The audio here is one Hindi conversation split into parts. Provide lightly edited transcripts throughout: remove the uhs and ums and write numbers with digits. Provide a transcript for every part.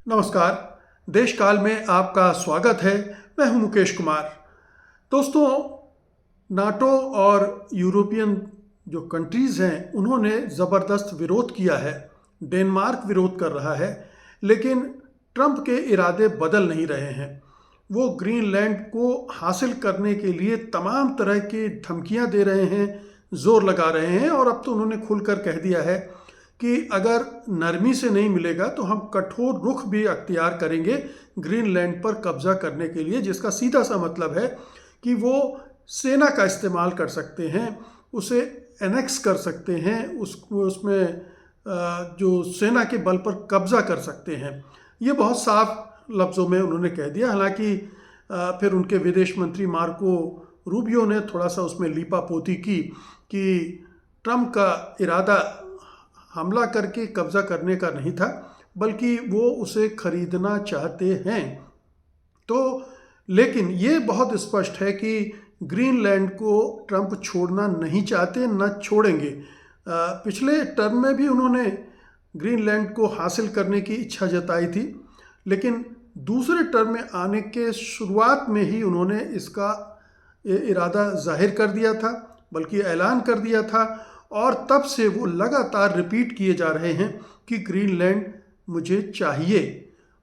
नमस्कार। देश काल में आपका स्वागत है। मैं हूं मुकेश कुमार। दोस्तों, नाटो और यूरोपियन जो कंट्रीज़ हैं उन्होंने ज़बरदस्त विरोध किया है। डेनमार्क विरोध कर रहा है, लेकिन ट्रंप के इरादे बदल नहीं रहे हैं। वो ग्रीनलैंड को हासिल करने के लिए तमाम तरह की धमकियां दे रहे हैं, जोर लगा रहे हैं, और अब तो उन्होंने खुलकर कह दिया है कि अगर नरमी से नहीं मिलेगा तो हम कठोर रुख भी अख्तियार करेंगे ग्रीनलैंड पर कब्जा करने के लिए, जिसका सीधा सा मतलब है कि वो सेना का इस्तेमाल कर सकते हैं, उसे एनेक्स कर सकते हैं, उसमें जो सेना के बल पर कब्जा कर सकते हैं। ये बहुत साफ लफ्ज़ों में उन्होंने कह दिया। हालांकि फिर उनके विदेश मंत्री मार्को रूबियो ने थोड़ा सा उसमें लीपापोती की कि ट्रंप का इरादा हमला करके कब्जा करने का नहीं था, बल्कि वो उसे खरीदना चाहते हैं। तो लेकिन ये बहुत स्पष्ट है कि ग्रीनलैंड को ट्रंप छोड़ना नहीं चाहते, न छोड़ेंगे। पिछले टर्म में भी उन्होंने ग्रीनलैंड को हासिल करने की इच्छा जताई थी, लेकिन दूसरे टर्म में आने के शुरुआत में ही उन्होंने इसका इरादा जाहिर कर दिया था, बल्कि ऐलान कर दिया था, और तब से वो लगातार रिपीट किए जा रहे हैं कि ग्रीनलैंड मुझे चाहिए।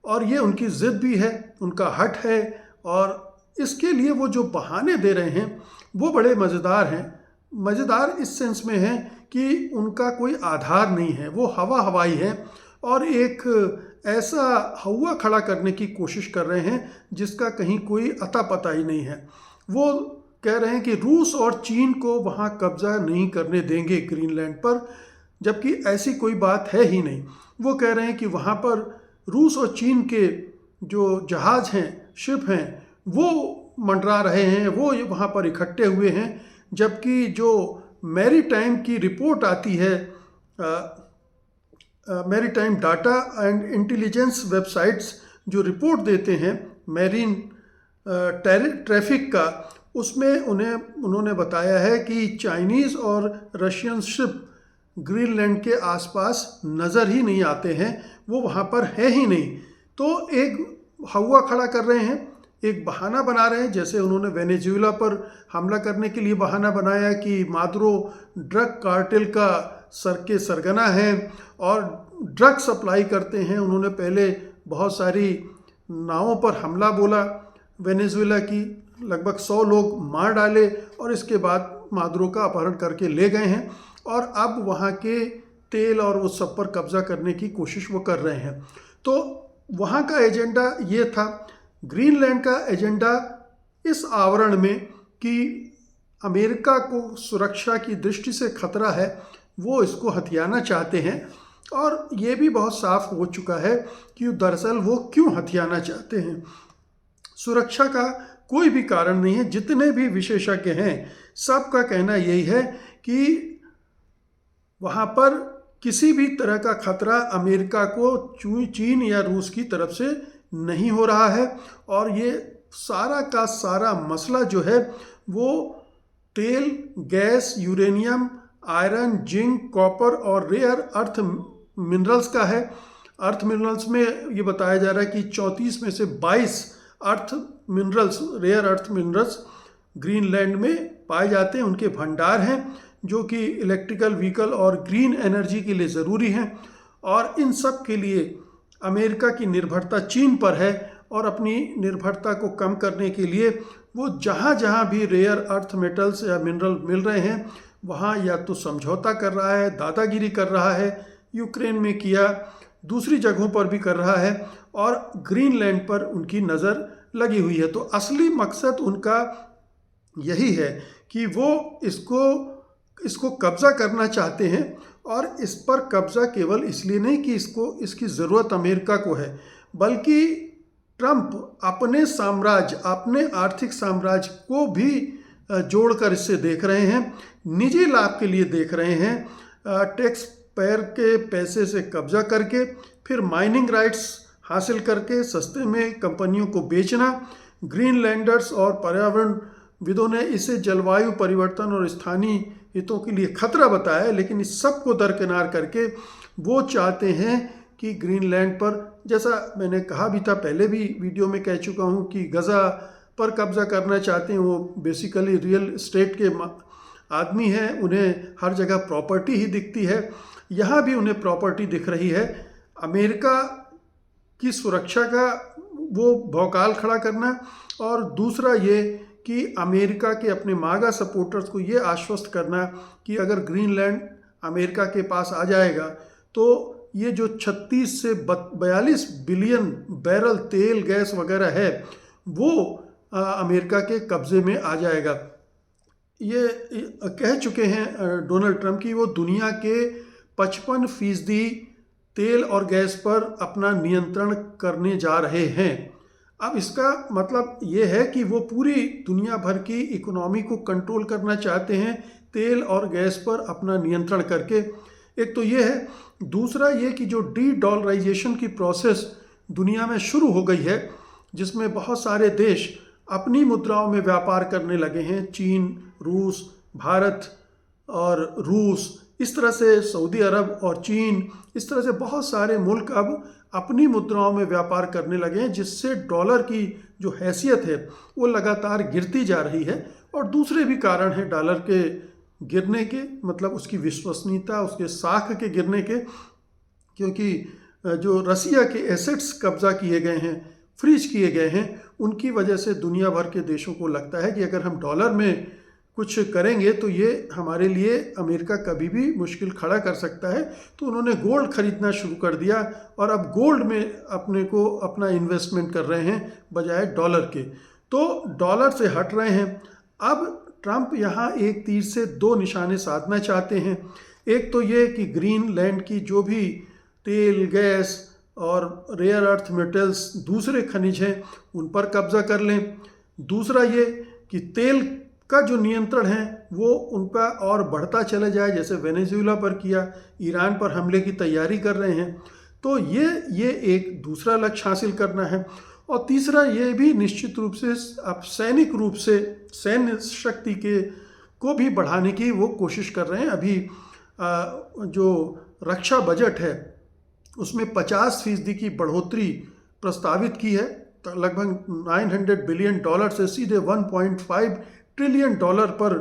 और ये उनकी ज़िद भी है, उनका हट है, और इसके लिए वो जो बहाने दे रहे हैं वो बड़े मज़ेदार हैं। मज़ेदार इस सेंस में है कि उनका कोई आधार नहीं है, वो हवा हवाई है, और एक ऐसा हवा खड़ा करने की कोशिश कर रहे हैं जिसका कहीं कोई अता पता ही नहीं है। वो कह रहे हैं कि रूस और चीन को वहाँ कब्जा नहीं करने देंगे ग्रीनलैंड पर, जबकि ऐसी कोई बात है ही नहीं। वो कह रहे हैं कि वहाँ पर रूस और चीन के जो जहाज़ हैं, शिप हैं, वो मंडरा रहे हैं, वो वहाँ पर इकट्ठे हुए हैं, जबकि जो मैरीटाइम की रिपोर्ट आती है, maritime data and intelligence websites जो रिपोर्ट देते हैं मैरीन ट्रैफिक का, उसमें उन्होंने बताया है कि चाइनीज़ और रशियन शिप ग्रीनलैंड के आसपास नज़र ही नहीं आते हैं, वो वहाँ पर है ही नहीं। तो एक हवा खड़ा कर रहे हैं, एक बहाना बना रहे हैं। जैसे उन्होंने वेनेजुएला पर हमला करने के लिए बहाना बनाया कि मादुरो ड्रग कार्टेल का सरगना है और ड्रग सप्लाई करते हैं। उन्होंने पहले बहुत सारी नावों पर हमला बोला वेनेजुएला की, लगभग 100 लोग मार डाले, और इसके बाद मादुरो का अपहरण करके ले गए हैं, और अब वहाँ के तेल और उस सब पर कब्जा करने की कोशिश वो कर रहे हैं। तो वहाँ का एजेंडा ये था। ग्रीनलैंड का एजेंडा इस आवरण में कि अमेरिका को सुरक्षा की दृष्टि से खतरा है, वो इसको हथियाना चाहते हैं, और ये भी बहुत साफ हो चुका है कि दरअसल वो क्यों हथियाना चाहते हैं। सुरक्षा का कोई भी कारण नहीं है। जितने भी विशेषज्ञ हैं सबका कहना यही है कि वहाँ पर किसी भी तरह का खतरा अमेरिका को चीन या रूस की तरफ से नहीं हो रहा है, और ये सारा का सारा मसला जो है वो तेल, gas, uranium, iron, zinc, copper और रेयर अर्थ मिनरल्स का है। अर्थ मिनरल्स में ये बताया जा रहा है कि 34 में से 22 earth minerals, rare earth minerals Greenland में पाए जाते हैं, उनके भंडार हैं, जो कि इलेक्ट्रिकल व्हीकल और ग्रीन एनर्जी के लिए ज़रूरी हैं। और इन सब के लिए अमेरिका की निर्भरता चीन पर है, और अपनी निर्भरता को कम करने के लिए वो जहाँ जहाँ भी रेयर अर्थ मेटल्स या मिनरल मिल रहे हैं वहाँ या तो समझौता कर रहा है, दादागिरी कर रहा है, यूक्रेन में किया, दूसरी जगहों पर भी कर रहा है, और ग्रीनलैंड पर उनकी नज़र लगी हुई है। तो असली मकसद उनका यही है कि वो इसको कब्ज़ा करना चाहते हैं, और इस पर कब्ज़ा केवल इसलिए नहीं कि इसकी ज़रूरत अमेरिका को है, बल्कि ट्रंप अपने साम्राज्य, अपने आर्थिक साम्राज्य को भी जोड़कर इससे देख रहे हैं, निजी लाभ के लिए देख रहे हैं। टैक्स पेयर के पैसे से कब्जा करके फिर माइनिंग राइट्स हासिल करके सस्ते में कंपनियों को बेचना। ग्रीनलैंडर्स और पर्यावरणविदों ने इसे जलवायु परिवर्तन और स्थानीय हितों के लिए खतरा बताया है, लेकिन इस सब को दरकिनार करके वो चाहते हैं कि ग्रीनलैंड पर, जैसा मैंने कहा भी था, पहले भी वीडियो में कह चुका हूँ कि गज़ा पर कब्ज़ा करना चाहते हैं। वो बेसिकली रियल एस्टेट के आदमी हैं, उन्हें हर जगह प्रॉपर्टी ही दिखती है। यहाँ भी उन्हें प्रॉपर्टी दिख रही है। अमेरिका की सुरक्षा का वो भौकाल खड़ा करना, और दूसरा ये कि अमेरिका के अपने मागा सपोर्टर्स को ये आश्वस्त करना कि अगर ग्रीनलैंड अमेरिका के पास आ जाएगा तो ये जो 36 से 42 बिलियन बैरल तेल गैस वगैरह है वो अमेरिका के कब्ज़े में आ जाएगा। ये कह चुके हैं डोनाल्ड ट्रंप कि वो दुनिया के 55% तेल और गैस पर अपना नियंत्रण करने जा रहे हैं। अब इसका मतलब ये है कि वो पूरी दुनिया भर की इकोनॉमी को कंट्रोल करना चाहते हैं, तेल और गैस पर अपना नियंत्रण करके। एक तो ये है। दूसरा ये कि जो डी-डॉलराइजेशन की प्रोसेस दुनिया में शुरू हो गई है, जिसमें बहुत सारे देश अपनी मुद्राओं में व्यापार करने लगे हैं, चीन, रूस, भारत और रूस, इस तरह से सऊदी अरब और चीन, इस तरह से बहुत सारे मुल्क अब अपनी मुद्राओं में व्यापार करने लगे हैं, जिससे डॉलर की जो हैसियत है वो लगातार गिरती जा रही है। और दूसरे भी कारण हैं डॉलर के गिरने के, मतलब उसकी विश्वसनीयता, उसके साख के गिरने के, क्योंकि जो रसिया के एसेट्स कब्जा किए गए हैं, फ्रीज किए गए हैं, उनकी वजह से दुनिया भर के देशों को लगता है कि अगर हम डॉलर में कुछ करेंगे तो ये हमारे लिए अमेरिका कभी भी मुश्किल खड़ा कर सकता है। तो उन्होंने गोल्ड खरीदना शुरू कर दिया और अब गोल्ड में अपने को अपना इन्वेस्टमेंट कर रहे हैं बजाय डॉलर के। तो डॉलर से हट रहे हैं। अब ट्रंप यहाँ एक तीर से दो निशाने साधना चाहते हैं। एक तो ये कि ग्रीनलैंड की जो भी तेल, गैस और रेयर अर्थ मेटल्स, दूसरे खनिज हैं, उन पर कब्जा कर लें। दूसरा ये कि तेल का जो नियंत्रण है वो उनका और बढ़ता चला जाए, जैसे वेनेजुएला पर किया, ईरान पर हमले की तैयारी कर रहे हैं। तो ये एक दूसरा लक्ष्य हासिल करना है। और तीसरा ये भी निश्चित रूप से अब सैनिक रूप से सैन्य शक्ति को भी बढ़ाने की वो कोशिश कर रहे हैं। अभी जो रक्षा बजट है उसमें 50% की बढ़ोतरी प्रस्तावित की है, तो लगभग $900 बिलियन से सीधे $1.5 ट्रिलियन पर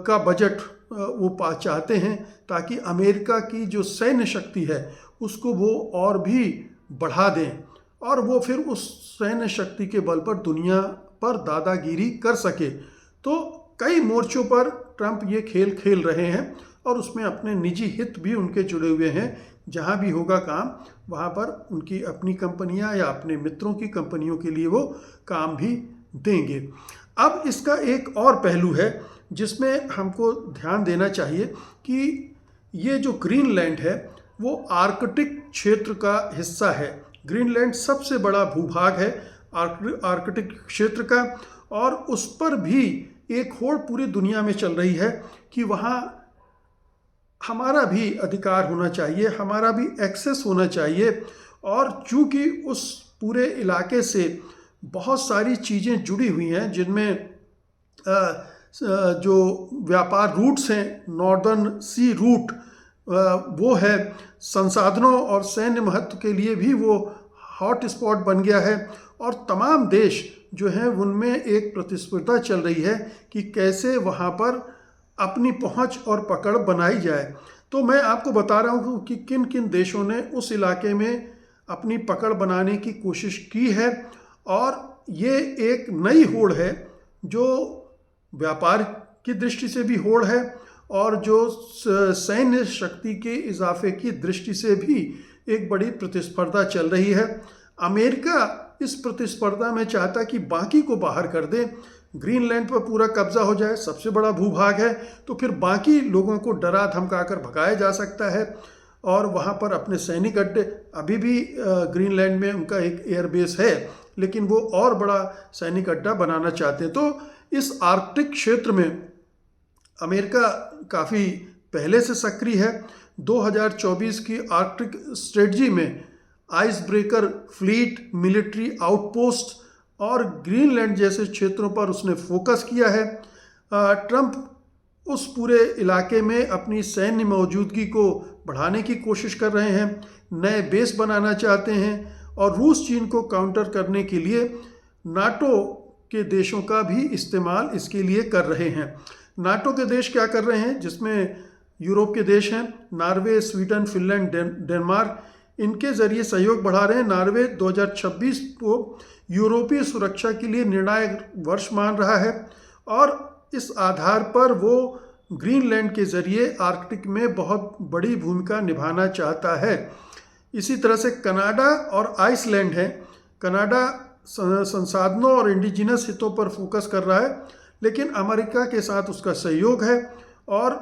का बजट वो चाहते हैं, ताकि अमेरिका की जो सैन्य शक्ति है उसको वो और भी बढ़ा दें और वो फिर उस सैन्य शक्ति के बल पर दुनिया पर दादागिरी कर सके। तो कई मोर्चों पर ट्रंप ये खेल खेल रहे हैं और उसमें अपने निजी हित भी उनके जुड़े हुए हैं। जहाँ भी होगा काम, वहाँ पर उनकी अपनी कंपनियाँ या अपने मित्रों की कंपनियों के लिए वो काम भी देंगे। अब इसका एक और पहलू है जिसमें हमको ध्यान देना चाहिए कि ये जो ग्रीनलैंड है वो आर्कटिक क्षेत्र का हिस्सा है। ग्रीनलैंड सबसे बड़ा भूभाग है आर्कटिक क्षेत्र का, और उस पर भी एक होड़ पूरी दुनिया में चल रही है कि वहाँ हमारा भी अधिकार होना चाहिए, हमारा भी एक्सेस होना चाहिए। और चूँकि उस पूरे इलाके से बहुत सारी चीज़ें जुड़ी हुई हैं, जिनमें जो व्यापार रूट्स हैं, नॉर्दर्न सी रूट वो है, संसाधनों और सैन्य महत्व के लिए भी वो हॉट स्पॉट बन गया है। और तमाम देश जो हैं उनमें एक प्रतिस्पर्धा चल रही है कि कैसे वहाँ पर अपनी पहुँच और पकड़ बनाई जाए। तो मैं आपको बता रहा हूँ कि किन किन देशों ने उस इलाके में अपनी पकड़ बनाने की कोशिश की है। और ये एक नई होड़ है जो व्यापार की दृष्टि से भी होड़ है और जो सैन्य शक्ति के इजाफे की दृष्टि से भी एक बड़ी प्रतिस्पर्धा चल रही है। अमेरिका इस प्रतिस्पर्धा में चाहता कि बाकी को बाहर कर दे, ग्रीनलैंड पर पूरा कब्जा हो जाए, सबसे बड़ा भूभाग है, तो फिर बाकी लोगों को डरा धमकाकर भगाया जा सकता है और वहाँ पर अपने सैनिक अड्डे, अभी भी ग्रीनलैंड में उनका एक एयरबेस है, लेकिन वो और बड़ा सैनिक अड्डा बनाना चाहते हैं। तो इस आर्कटिक क्षेत्र में अमेरिका काफ़ी पहले से सक्रिय है। 2024 की आर्कटिक स्ट्रेटजी में ice breaker fleet, military outpost और ग्रीनलैंड जैसे क्षेत्रों पर उसने फोकस किया है। ट्रंप उस पूरे इलाके में अपनी सैन्य मौजूदगी को बढ़ाने की कोशिश कर रहे हैं, नए बेस बनाना चाहते हैं और रूस चीन को काउंटर करने के लिए नाटो के देशों का भी इस्तेमाल इसके लिए कर रहे हैं। नाटो के देश क्या कर रहे हैं, जिसमें यूरोप के देश हैं, नॉर्वे, स्वीडन, फिनलैंड, डेनमार्क, इनके ज़रिए सहयोग बढ़ा रहे हैं। नॉर्वे 2026 को यूरोपीय सुरक्षा के लिए निर्णायक वर्ष मान रहा है और इस आधार पर वो ग्रीनलैंड के ज़रिए आर्कटिक में बहुत बड़ी भूमिका निभाना चाहता है। इसी तरह से कनाडा और आइसलैंड है। कनाडा संसाधनों और इंडिजिनस हितों पर फोकस कर रहा है, लेकिन अमेरिका के साथ उसका सहयोग है और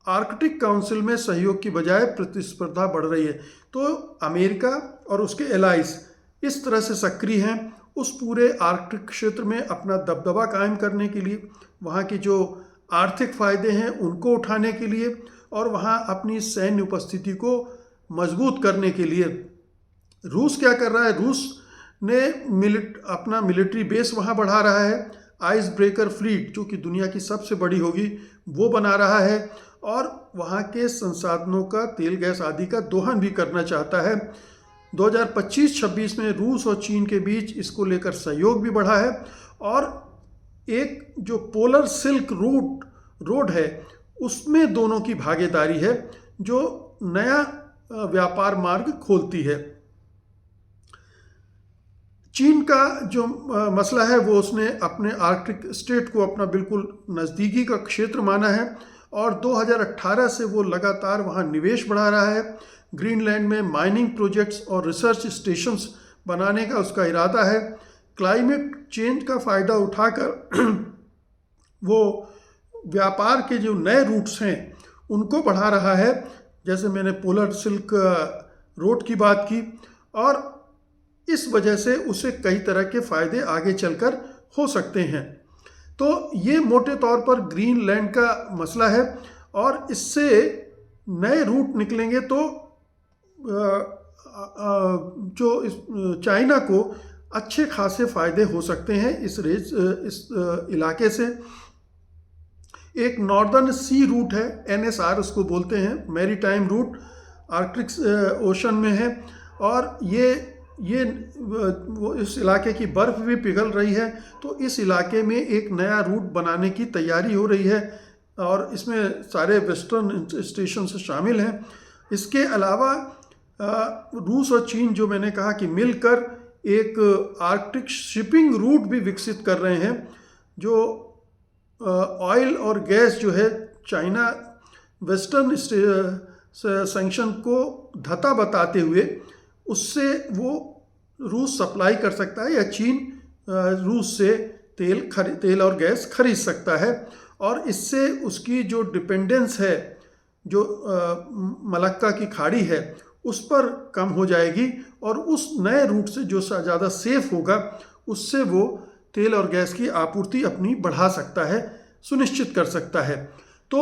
आर्कटिक काउंसिल में सहयोग की बजाय प्रतिस्पर्धा बढ़ रही है। तो अमेरिका और उसके एलाइज इस तरह से सक्रिय हैं उस पूरे आर्कटिक क्षेत्र में अपना दबदबा कायम करने के लिए, वहाँ की जो आर्थिक फ़ायदे हैं उनको उठाने के लिए और वहाँ अपनी सैन्य उपस्थिति को मजबूत करने के लिए। रूस क्या कर रहा है, रूस ने अपना मिलिट्री बेस वहाँ बढ़ा रहा है, आइस ब्रेकर फ्लीट जो कि दुनिया की सबसे बड़ी होगी वो बना रहा है और वहाँ के संसाधनों का, तेल गैस आदि का दोहन भी करना चाहता है। 2025-26 में रूस और चीन के बीच इसको लेकर सहयोग भी बढ़ा है और एक जो पोलर सिल्क रोड है उसमें दोनों की भागीदारी है जो नया व्यापार मार्ग खोलती है। चीन का जो मसला है वो उसने अपने आर्कटिक स्टेट को अपना बिल्कुल नज़दीकी का क्षेत्र माना है और 2018 से वो लगातार वहाँ निवेश बढ़ा रहा है। ग्रीनलैंड में माइनिंग प्रोजेक्ट्स और रिसर्च स्टेशंस बनाने का उसका इरादा है। क्लाइमेट चेंज का फ़ायदा उठाकर वो व्यापार के जो नए रूट्स हैं उनको बढ़ा रहा है, जैसे मैंने पोलर सिल्क रोड की बात की, और इस वजह से उसे कई तरह के फ़ायदे आगे चलकर हो सकते हैं। तो ये मोटे तौर पर ग्रीनलैंड का मसला है और इससे नए रूट निकलेंगे तो जो चाइना को अच्छे खासे फ़ायदे हो सकते हैं इस इलाके से। एक नॉर्दर्न सी रूट है, NSR उसको बोलते हैं, मैरीटाइम रूट, आर्कटिक ओशन में है और ये इस इलाके की बर्फ़ भी पिघल रही है, तो इस इलाके में एक नया रूट बनाने की तैयारी हो रही है और इसमें सारे वेस्टर्न स्टेशन शामिल हैं। इसके अलावा रूस और चीन जो मैंने कहा कि मिलकर एक आर्कटिक शिपिंग रूट भी विकसित कर रहे हैं, जो ऑयल और गैस जो है चाइना वेस्टर्न सैंक्शन को धता बताते हुए उससे वो रूस सप्लाई कर सकता है या चीन रूस से तेल और गैस खरीद सकता है और इससे उसकी जो डिपेंडेंस है, जो मलक्का की खाड़ी है, उस पर कम हो जाएगी और उस नए रूट से जो ज़्यादा सेफ होगा उससे वो तेल और गैस की आपूर्ति अपनी बढ़ा सकता है, सुनिश्चित कर सकता है। तो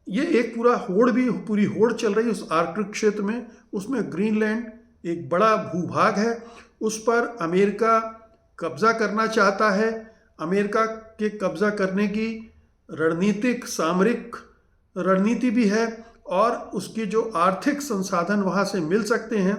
ये एक पूरी होड़ चल रही है उस आर्कटिक क्षेत्र में। उसमें ग्रीनलैंड एक बड़ा भूभाग है, उस पर अमेरिका कब्ज़ा करना चाहता है। अमेरिका के कब्ज़ा करने की रणनीतिक सामरिक रणनीति भी है और उसकी जो आर्थिक संसाधन वहाँ से मिल सकते हैं,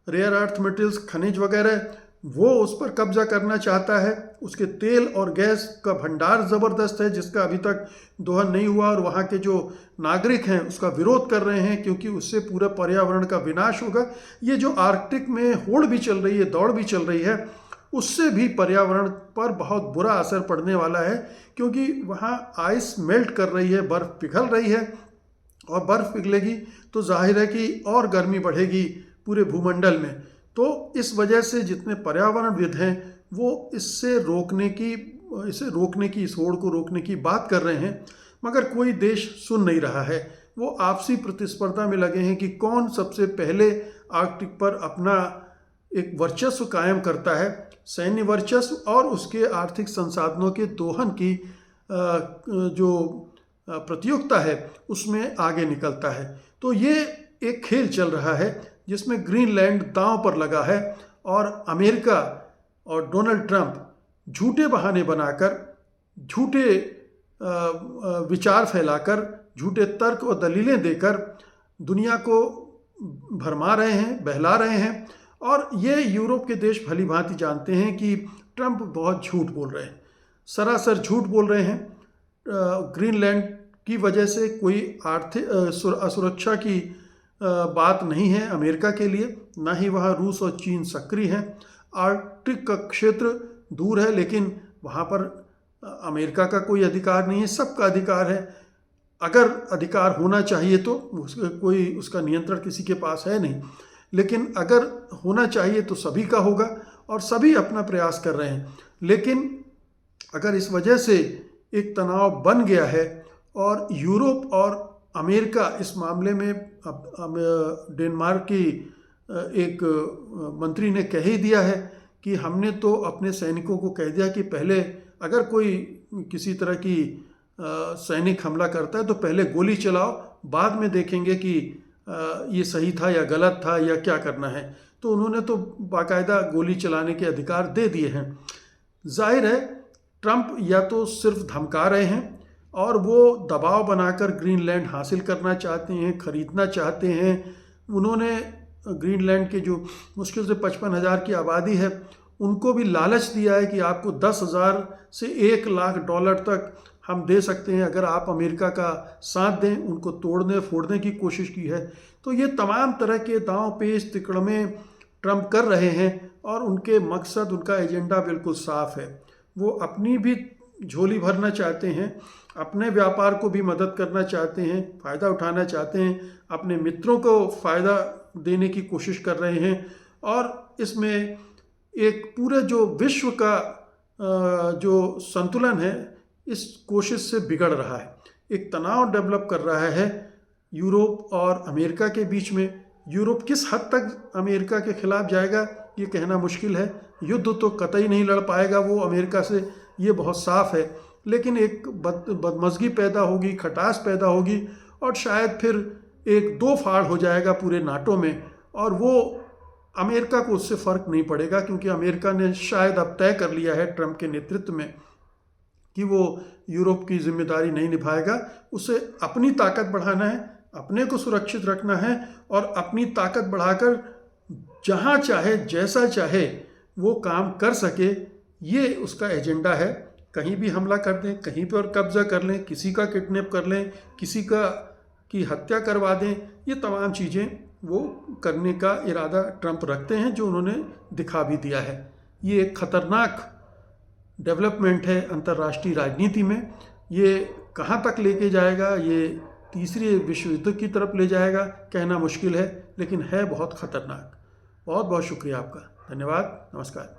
रेयर अर्थ मेटल्स, खनिज वगैरह, वो उस पर कब्जा करना चाहता है। उसके तेल और गैस का भंडार ज़बरदस्त है जिसका अभी तक दोहन नहीं हुआ और वहाँ के जो नागरिक हैं उसका विरोध कर रहे हैं क्योंकि उससे पूरा पर्यावरण का विनाश होगा। ये जो आर्कटिक में होड़ भी चल रही है, दौड़ भी चल रही है, उससे भी पर्यावरण पर बहुत बुरा असर पड़ने वाला है क्योंकि वहाँ आइस मेल्ट कर रही है, बर्फ़ पिघल रही है और बर्फ़ पिघलेगी तो जाहिर है कि और गर्मी बढ़ेगी पूरे भूमंडल में। तो इस वजह से जितने पर्यावरणविद हैं वो इस होड़ को रोकने की बात कर रहे हैं, मगर कोई देश सुन नहीं रहा है। वो आपसी प्रतिस्पर्धा में लगे हैं कि कौन सबसे पहले आर्कटिक पर अपना एक वर्चस्व कायम करता है, सैन्य वर्चस्व और उसके आर्थिक संसाधनों के दोहन की जो प्रतियोगिता है उसमें आगे निकलता है। तो ये एक खेल चल रहा है जिसमें ग्रीनलैंड दांव पर लगा है और अमेरिका और डोनाल्ड ट्रंप झूठे बहाने बनाकर, झूठे विचार फैलाकर, झूठे तर्क और दलीलें देकर दुनिया को भरमा रहे हैं, बहला रहे हैं। और ये यूरोप के देश भली भांति जानते हैं कि ट्रंप बहुत झूठ बोल रहे हैं, सरासर झूठ बोल रहे हैं। ग्रीनलैंड की वजह से कोई आर्थिक असुरक्षा की बात नहीं है अमेरिका के लिए, ना ही वहाँ रूस और चीन सक्रिय हैं। आर्कटिक का क्षेत्र दूर है, लेकिन वहाँ पर अमेरिका का कोई अधिकार नहीं है, सबका अधिकार है। अगर अधिकार होना चाहिए तो उसका नियंत्रण किसी के पास है नहीं, लेकिन अगर होना चाहिए तो सभी का होगा और सभी अपना प्रयास कर रहे हैं। लेकिन अगर इस वजह से एक तनाव बन गया है और यूरोप और अमेरिका इस मामले में, डेनमार्क की एक मंत्री ने कह ही दिया है कि हमने तो अपने सैनिकों को कह दिया कि पहले अगर कोई किसी तरह की सैनिक हमला करता है तो पहले गोली चलाओ, बाद में देखेंगे कि ये सही था या गलत था या क्या करना है। तो उन्होंने तो बाकायदा गोली चलाने के अधिकार दे दिए हैं। जाहिर है ट्रंप या तो सिर्फ धमका रहे हैं और वो दबाव बनाकर ग्रीनलैंड हासिल करना चाहते हैं, खरीदना चाहते हैं। उन्होंने ग्रीनलैंड के जो मुश्किल से 55,000 की आबादी है उनको भी लालच दिया है कि आपको 10,000 से 1 लाख डॉलर तक हम दे सकते हैं अगर आप अमेरिका का साथ दें। उनको तोड़ने फोड़ने की कोशिश की है। तो ये तमाम तरह के दांव पेच तिकड़मे ट्रंप कर रहे हैं और उनके मकसद, उनका एजेंडा बिल्कुल साफ है। वो अपनी भी झोली भरना चाहते हैं, अपने व्यापार को भी मदद करना चाहते हैं, फ़ायदा उठाना चाहते हैं, अपने मित्रों को फ़ायदा देने की कोशिश कर रहे हैं। और इसमें एक पूरे जो विश्व का जो संतुलन है इस कोशिश से बिगड़ रहा है। एक तनाव डेवलप कर रहा है यूरोप और अमेरिका के बीच में। यूरोप किस हद तक अमेरिका के खिलाफ जाएगा ये कहना मुश्किल है। युद्ध तो कतई नहीं लड़ पाएगा वो अमेरिका से, ये बहुत साफ है। लेकिन एक बदमज़गी पैदा होगी, खटास पैदा होगी और शायद फिर एक दो फाड़ हो जाएगा पूरे नाटो में। और वो अमेरिका को उससे फ़र्क नहीं पड़ेगा, क्योंकि अमेरिका ने शायद अब तय कर लिया है ट्रंप के नेतृत्व में कि वो यूरोप की जिम्मेदारी नहीं निभाएगा। उसे अपनी ताकत बढ़ाना है, अपने को सुरक्षित रखना है और अपनी ताकत बढ़ाकर जहाँ चाहे जैसा चाहे वो काम कर सके, ये उसका एजेंडा है। कहीं भी हमला कर दें, कहीं पर कब्जा कर लें, किसी का किडनैप कर लें, किसी की हत्या करवा दें, ये तमाम चीज़ें वो करने का इरादा ट्रंप रखते हैं, जो उन्होंने दिखा भी दिया है। ये एक ख़तरनाक डेवलपमेंट है अंतर्राष्ट्रीय राजनीति में। ये कहाँ तक लेके जाएगा, ये तीसरे विश्व युद्ध की तरफ ले जाएगा, कहना मुश्किल है, लेकिन है बहुत ख़तरनाक। बहुत बहुत शुक्रिया आपका, धन्यवाद, नमस्कार।